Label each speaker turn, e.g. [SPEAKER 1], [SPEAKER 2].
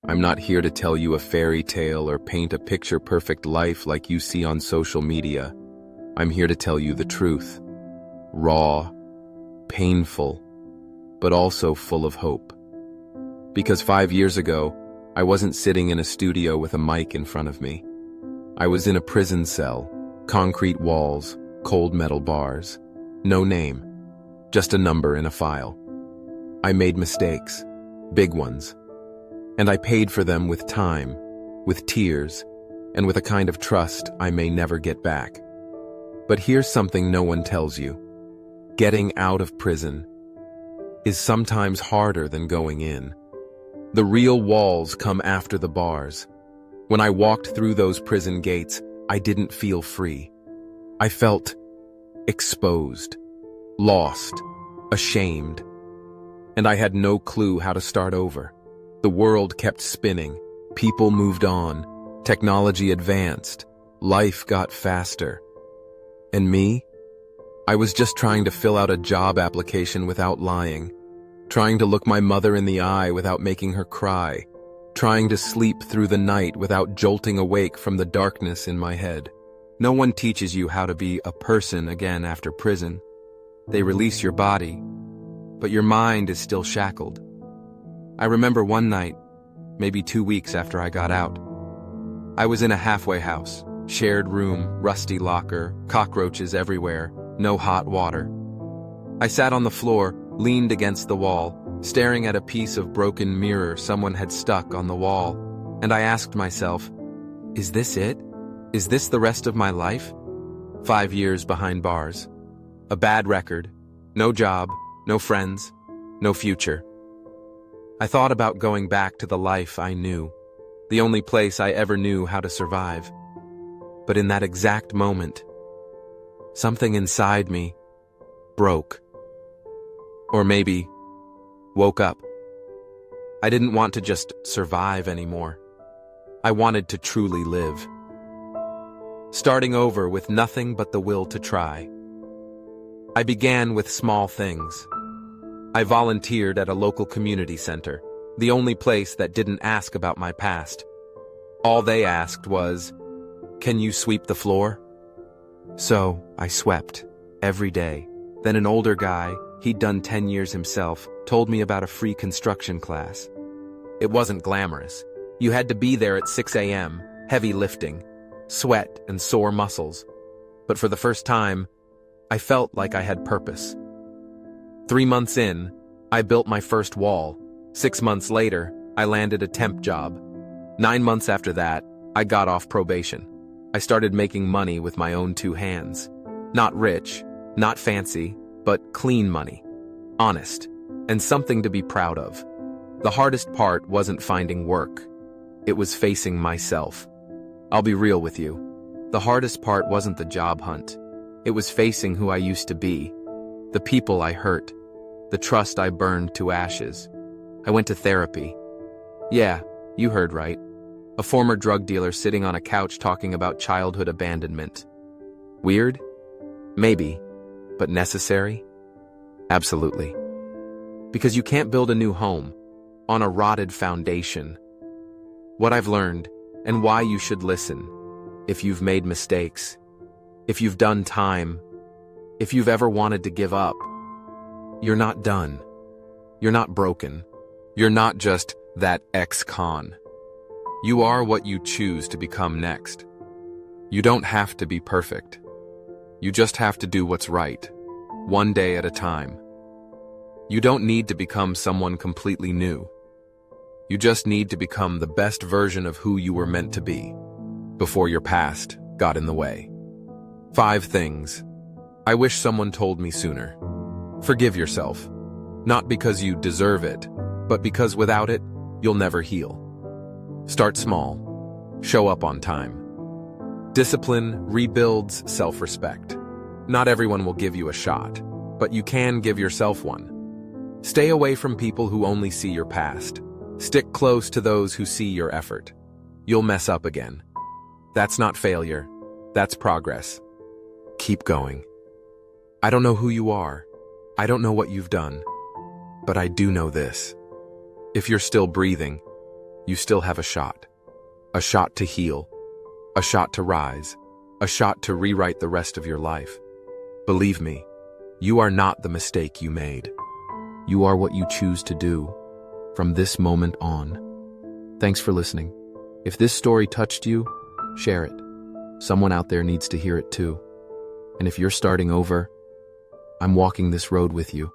[SPEAKER 1] I'm not here to tell you a fairy tale or paint a picture-perfect life like you see on social media. I'm here to tell you the truth. Raw, painful, but also full of hope. Because 5 years ago, I wasn't sitting in a studio with a mic in front of me. I was in a prison cell, concrete walls, cold metal bars. No name, just a number in a file. I made mistakes, big ones. And I paid for them with time, with tears, and with a kind of trust I may never get back. But here's something no one tells you. Getting out of prison is sometimes harder than going in. The real walls come after the bars. When I walked through those prison gates, I didn't feel free. I felt exposed, lost, ashamed, and I had no clue how to start over. The world kept spinning, people moved on, technology advanced, life got faster. And me? I was just trying to fill out a job application without lying, trying to look my mother in the eye without making her cry, trying to sleep through the night without jolting awake from the darkness in my head. No one teaches you how to be a person again after prison. They release your body, but your mind is still shackled. I remember one night, maybe 2 weeks after I got out. I was in a halfway house, shared room, rusty locker, cockroaches everywhere, no hot water. I sat on the floor, leaned against the wall, staring at a piece of broken mirror someone had stuck on the wall, and I asked myself, is this it? Is this the rest of my life? 5 years behind bars. A bad record, no job, no friends, no future. I thought about going back to the life I knew, the only place I ever knew how to survive. But in that exact moment, something inside me broke. Or maybe woke up. I didn't want to just survive anymore. I wanted to truly live. Starting over with nothing but the will to try. I began with small things. I volunteered at a local community center, the only place that didn't ask about my past. All they asked was, "Can you sweep the floor?" So I swept, every day. Then an older guy, he'd done 10 years himself, told me about a free construction class. It wasn't glamorous. You had to be there at 6 a.m., heavy lifting, sweat and sore muscles. But for the first time, I felt like I had purpose. 3 months in, I built my first wall. 6 months later, I landed a temp job. 9 months after that, I got off probation. I started making money with my own 2 hands. Not rich, not fancy, but clean money. Honest, and something to be proud of. The hardest part wasn't finding work. It was facing myself. I'll be real with you. The hardest part wasn't the job hunt. It was facing who I used to be. The people I hurt. The trust I burned to ashes. I went to therapy. Yeah, you heard right. A former drug dealer sitting on a couch talking about childhood abandonment. Weird? Maybe. But necessary? Absolutely. Because you can't build a new home on a rotted foundation. What I've learned, and why you should listen, if you've made mistakes, if you've done time, if you've ever wanted to give up, you're not done. You're not broken. You're not just that ex-con. You are what you choose to become next. You don't have to be perfect. You just have to do what's right, one day at a time. You don't need to become someone completely new. You just need to become the best version of who you were meant to be, before your past got in the way. 5 things I wish someone told me sooner. Forgive yourself, not because you deserve it, but because without it, you'll never heal. Start small. Show up on time. Discipline rebuilds self-respect. Not everyone will give you a shot, but you can give yourself one. Stay away from people who only see your past. Stick close to those who see your effort. You'll mess up again. That's not failure. That's progress. Keep going. I don't know who you are. I don't know what you've done. But I do know this. If you're still breathing, You still have a shot. A shot to heal. A shot to rise. A shot to rewrite the rest of your life. Believe me, you are not the mistake you made. You are what you choose to do from this moment on. Thanks for listening. If this story touched you, share it. Someone out there needs to hear it too. And if you're starting over, I'm walking this road with you.